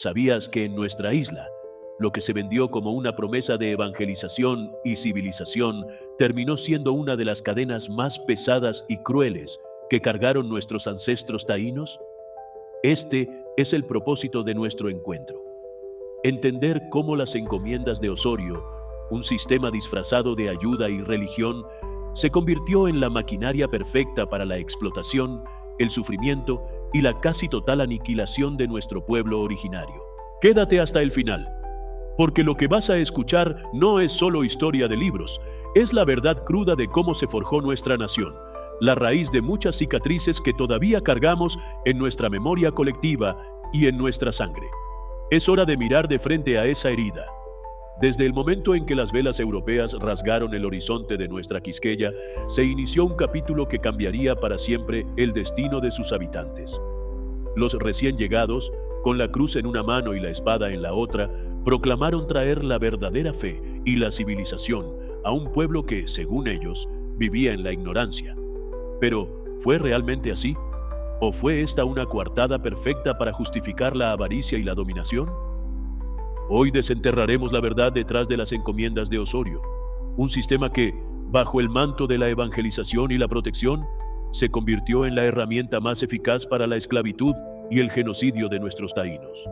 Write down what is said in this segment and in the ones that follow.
¿Sabías que en nuestra isla, lo que se vendió como una promesa de evangelización y civilización terminó siendo una de las cadenas más pesadas y crueles que cargaron nuestros ancestros taínos? Este es el propósito de nuestro encuentro. Entender cómo las encomiendas de Osorio, un sistema disfrazado de ayuda y religión, se convirtió en la maquinaria perfecta para la explotación, el sufrimiento y la casi total aniquilación de nuestro pueblo originario. Quédate hasta el final, porque lo que vas a escuchar no es solo historia de libros, es la verdad cruda de cómo se forjó nuestra nación, la raíz de muchas cicatrices que todavía cargamos en nuestra memoria colectiva y en nuestra sangre. Es hora de mirar de frente a esa herida. Desde el momento en que las velas europeas rasgaron el horizonte de nuestra Quisqueya, se inició un capítulo que cambiaría para siempre el destino de sus habitantes. Los recién llegados, con la cruz en una mano y la espada en la otra, proclamaron traer la verdadera fe y la civilización a un pueblo que, según ellos, vivía en la ignorancia. Pero, ¿fue realmente así? ¿O fue esta una coartada perfecta para justificar la avaricia y la dominación? Hoy desenterraremos la verdad detrás de las encomiendas de Osorio, un sistema que, bajo el manto de la evangelización y la protección, se convirtió en la herramienta más eficaz para la esclavitud y el genocidio de nuestros taínos.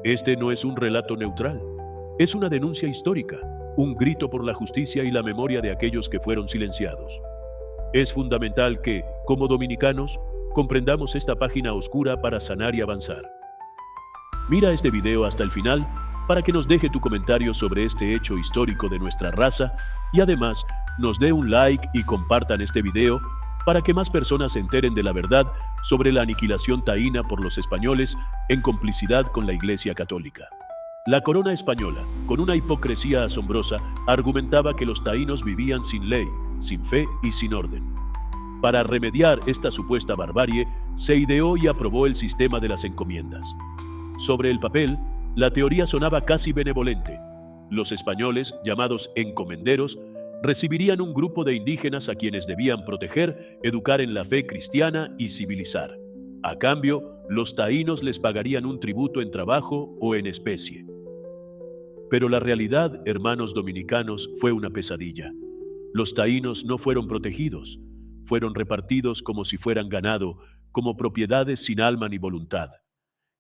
Este no es un relato neutral, es una denuncia histórica, un grito por la justicia y la memoria de aquellos que fueron silenciados. Es fundamental que, como dominicanos, comprendamos esta página oscura para sanar y avanzar. Mira este video hasta el final para que nos deje tu comentario sobre este hecho histórico de nuestra raza y además nos dé un like y compartan este video para que más personas se enteren de la verdad sobre la aniquilación taína por los españoles en complicidad con la Iglesia Católica. La corona española, con una hipocresía asombrosa, argumentaba que los taínos vivían sin ley, sin fe y sin orden. Para remediar esta supuesta barbarie, se ideó y aprobó el sistema de las encomiendas. Sobre el papel, la teoría sonaba casi benevolente. Los españoles, llamados encomenderos, recibirían un grupo de indígenas a quienes debían proteger, educar en la fe cristiana y civilizar. A cambio, los taínos les pagarían un tributo en trabajo o en especie. Pero la realidad, hermanos dominicanos, fue una pesadilla. Los taínos no fueron protegidos, fueron repartidos como si fueran ganado, como propiedades sin alma ni voluntad.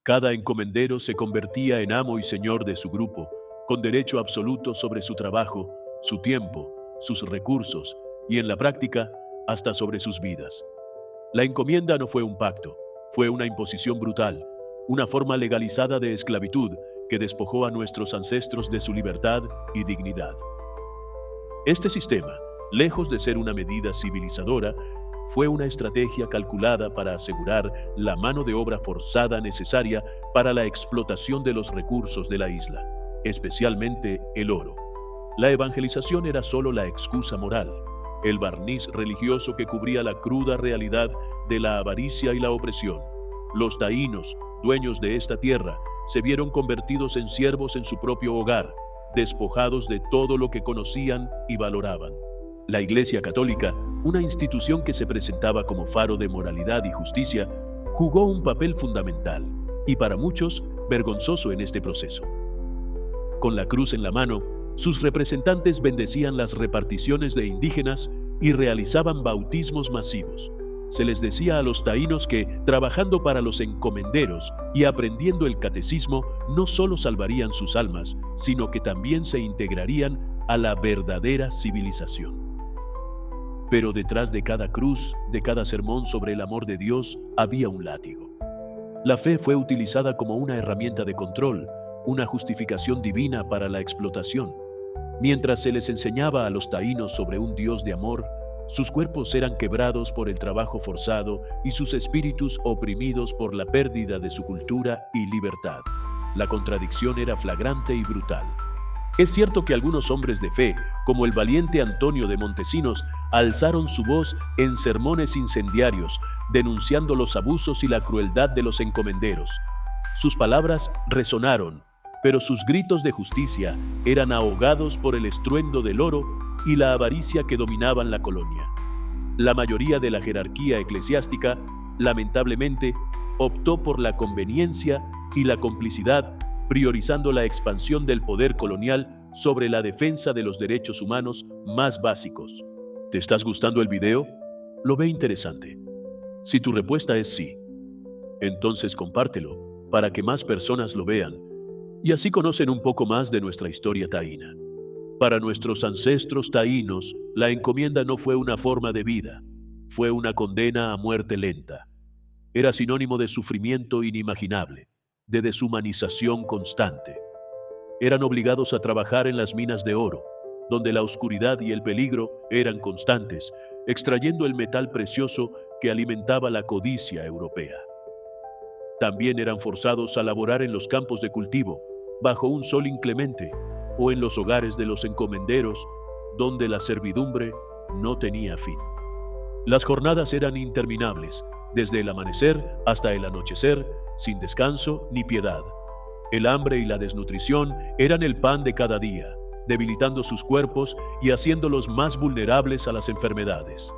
Cada encomendero se convertía en amo y señor de su grupo, con derecho absoluto sobre su trabajo, su tiempo, sus recursos y, en la práctica, hasta sobre sus vidas. La encomienda no fue un pacto, fue una imposición brutal, una forma legalizada de esclavitud que despojó a nuestros ancestros de su libertad y dignidad. Este sistema, lejos de ser una medida civilizadora, fue una estrategia calculada para asegurar la mano de obra forzada necesaria para la explotación de los recursos de la isla, especialmente el oro. La evangelización era solo la excusa moral, el barniz religioso que cubría la cruda realidad de la avaricia y la opresión. Los taínos, dueños de esta tierra, se vieron convertidos en siervos en su propio hogar, despojados de todo lo que conocían y valoraban. La Iglesia Católica, una institución que se presentaba como faro de moralidad y justicia, jugó un papel fundamental y para muchos vergonzoso en este proceso. Con la cruz en la mano, sus representantes bendecían las reparticiones de indígenas y realizaban bautismos masivos. Se les decía a los taínos que, trabajando para los encomenderos y aprendiendo el catecismo, no solo salvarían sus almas, sino que también se integrarían a la verdadera civilización. Pero detrás de cada cruz, de cada sermón sobre el amor de Dios, había un látigo. La fe fue utilizada como una herramienta de control, una justificación divina para la explotación. Mientras se les enseñaba a los taínos sobre un Dios de amor, sus cuerpos eran quebrados por el trabajo forzado y sus espíritus oprimidos por la pérdida de su cultura y libertad. La contradicción era flagrante y brutal. Es cierto que algunos hombres de fe, como el valiente Antonio de Montesinos, alzaron su voz en sermones incendiarios, denunciando los abusos y la crueldad de los encomenderos. Sus palabras resonaron, pero sus gritos de justicia eran ahogados por el estruendo del oro y la avaricia que dominaban la colonia. La mayoría de la jerarquía eclesiástica, lamentablemente, optó por la conveniencia y la complicidad, priorizando la expansión del poder colonial sobre la defensa de los derechos humanos más básicos. ¿Te estás gustando el video? ¿Lo ve interesante? Si tu respuesta es sí, entonces compártelo para que más personas lo vean y así conocen un poco más de nuestra historia taína. Para nuestros ancestros taínos, la encomienda no fue una forma de vida, fue una condena a muerte lenta. Era sinónimo de sufrimiento inimaginable, de deshumanización constante. Eran obligados a trabajar en las minas de oro, donde la oscuridad y el peligro eran constantes, extrayendo el metal precioso que alimentaba la codicia europea. También eran forzados a laborar en los campos de cultivo, bajo un sol inclemente, o en los hogares de los encomenderos, donde la servidumbre no tenía fin. Las jornadas eran interminables, desde el amanecer hasta el anochecer, sin descanso ni piedad. El hambre y la desnutrición eran el pan de cada día, debilitando sus cuerpos y haciéndolos más vulnerables a las enfermedades.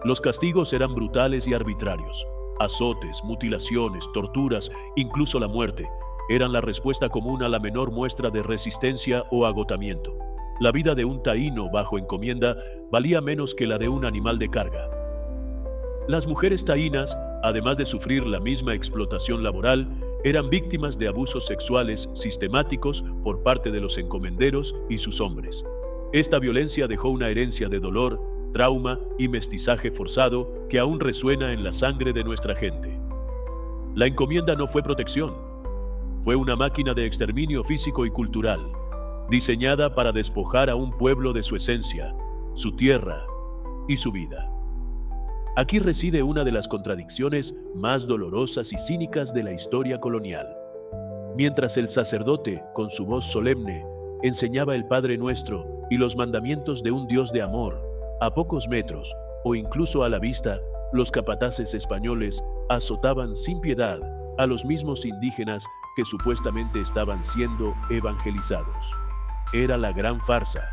Los castigos eran brutales y arbitrarios. Azotes, mutilaciones, torturas, incluso la muerte, eran la respuesta común a la menor muestra de resistencia o agotamiento. La vida de un taíno bajo encomienda valía menos que la de un animal de carga. Las mujeres taínas, además de sufrir la misma explotación laboral, eran víctimas de abusos sexuales sistemáticos por parte de los encomenderos y sus hombres. Esta violencia dejó una herencia de dolor, trauma y mestizaje forzado que aún resuena en la sangre de nuestra gente. La encomienda no fue protección, fue una máquina de exterminio físico y cultural, diseñada para despojar a un pueblo de su esencia, su tierra y su vida. Aquí reside una de las contradicciones más dolorosas y cínicas de la historia colonial. Mientras el sacerdote, con su voz solemne, enseñaba el Padre Nuestro y los mandamientos de un Dios de amor, a pocos metros o incluso a la vista, los capataces españoles azotaban sin piedad a los mismos indígenas que supuestamente estaban siendo evangelizados. Era la gran farsa,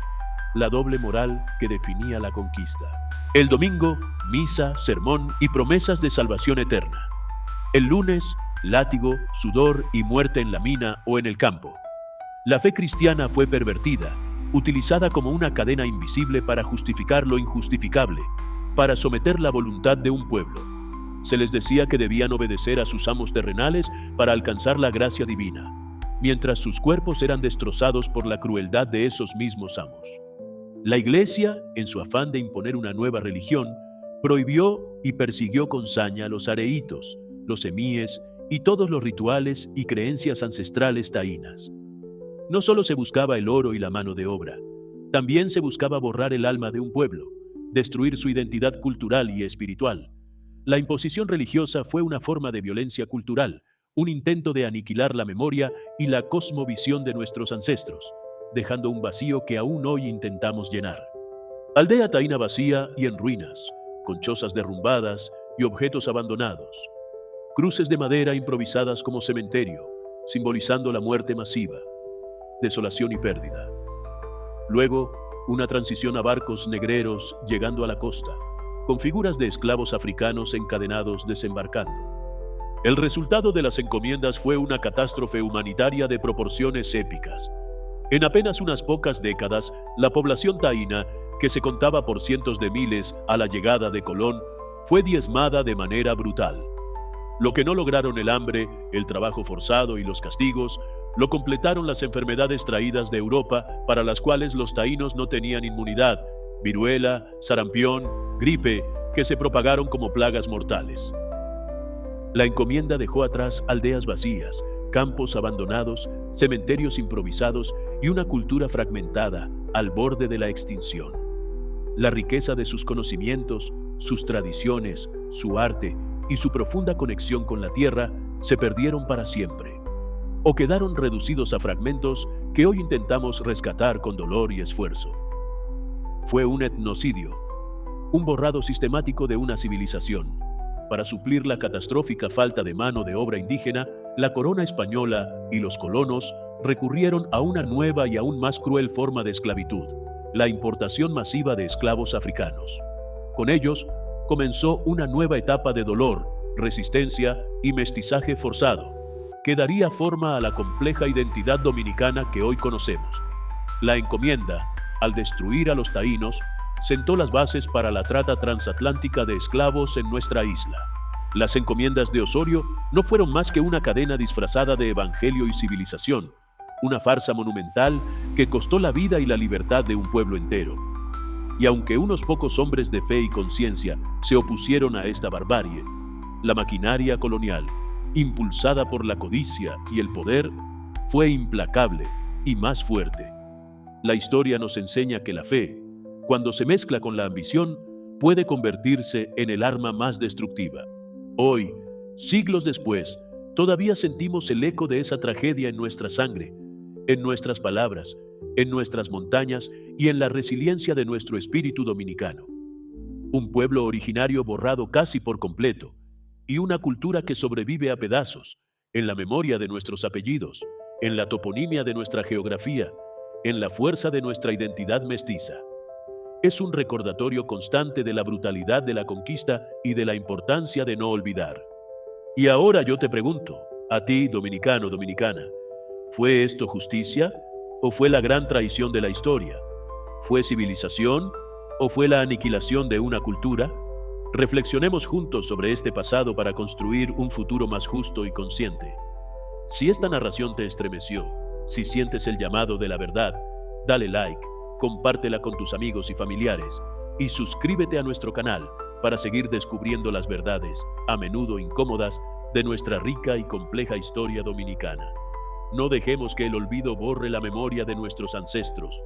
la doble moral que definía la conquista. El domingo, misa, sermón y promesas de salvación eterna. El lunes, látigo, sudor y muerte en la mina o en el campo. La fe cristiana fue pervertida, utilizada como una cadena invisible para justificar lo injustificable, para someter la voluntad de un pueblo. Se les decía que debían obedecer a sus amos terrenales para alcanzar la gracia divina, mientras sus cuerpos eran destrozados por la crueldad de esos mismos amos. La Iglesia, en su afán de imponer una nueva religión, prohibió y persiguió con saña los areitos, los emíes y todos los rituales y creencias ancestrales taínas. No solo se buscaba el oro y la mano de obra, también se buscaba borrar el alma de un pueblo, destruir su identidad cultural y espiritual. La imposición religiosa fue una forma de violencia cultural, un intento de aniquilar la memoria y la cosmovisión de nuestros ancestros, dejando un vacío que aún hoy intentamos llenar. Aldea taína vacía y en ruinas, con chozas derrumbadas y objetos abandonados. Cruces de madera improvisadas como cementerio, simbolizando la muerte masiva, desolación y pérdida. Luego, una transición a barcos negreros llegando a la costa, con figuras de esclavos africanos encadenados desembarcando. El resultado de las encomiendas fue una catástrofe humanitaria de proporciones épicas. En apenas unas pocas décadas, la población taína, que se contaba por cientos de miles a la llegada de Colón, fue diezmada de manera brutal. Lo que no lograron el hambre, el trabajo forzado y los castigos, lo completaron las enfermedades traídas de Europa para las cuales los taínos no tenían inmunidad: viruela, sarampión, gripe, que se propagaron como plagas mortales. La encomienda dejó atrás aldeas vacías, campos abandonados, cementerios improvisados y una cultura fragmentada al borde de la extinción. La riqueza de sus conocimientos, sus tradiciones, su arte y su profunda conexión con la tierra se perdieron para siempre, o quedaron reducidos a fragmentos que hoy intentamos rescatar con dolor y esfuerzo. Fue un etnocidio, un borrado sistemático de una civilización. Para suplir la catastrófica falta de mano de obra indígena, la corona española y los colonos recurrieron a una nueva y aún más cruel forma de esclavitud: la importación masiva de esclavos africanos. Con ellos comenzó una nueva etapa de dolor, resistencia y mestizaje forzado, que daría forma a la compleja identidad dominicana que hoy conocemos. La encomienda, al destruir a los taínos, sentó las bases para la trata transatlántica de esclavos en nuestra isla. Las encomiendas de Osorio no fueron más que una cadena disfrazada de evangelio y civilización, una farsa monumental que costó la vida y la libertad de un pueblo entero. Y aunque unos pocos hombres de fe y conciencia se opusieron a esta barbarie, la maquinaria colonial, impulsada por la codicia y el poder, fue implacable y más fuerte. La historia nos enseña que la fe, cuando se mezcla con la ambición, puede convertirse en el arma más destructiva. Hoy, siglos después, todavía sentimos el eco de esa tragedia en nuestra sangre, en nuestras palabras, en nuestras montañas y en la resiliencia de nuestro espíritu dominicano. Un pueblo originario borrado casi por completo y una cultura que sobrevive a pedazos, en la memoria de nuestros apellidos, en la toponimia de nuestra geografía, en la fuerza de nuestra identidad mestiza. Es un recordatorio constante de la brutalidad de la conquista y de la importancia de no olvidar. Y ahora yo te pregunto, a ti, dominicano, dominicana, ¿fue esto justicia o fue la gran traición de la historia? ¿Fue civilización o fue la aniquilación de una cultura? Reflexionemos juntos sobre este pasado para construir un futuro más justo y consciente. Si esta narración te estremeció, si sientes el llamado de la verdad, dale like, compártela con tus amigos y familiares y suscríbete a nuestro canal para seguir descubriendo las verdades, a menudo incómodas, de nuestra rica y compleja historia dominicana. No dejemos que el olvido borre la memoria de nuestros ancestros.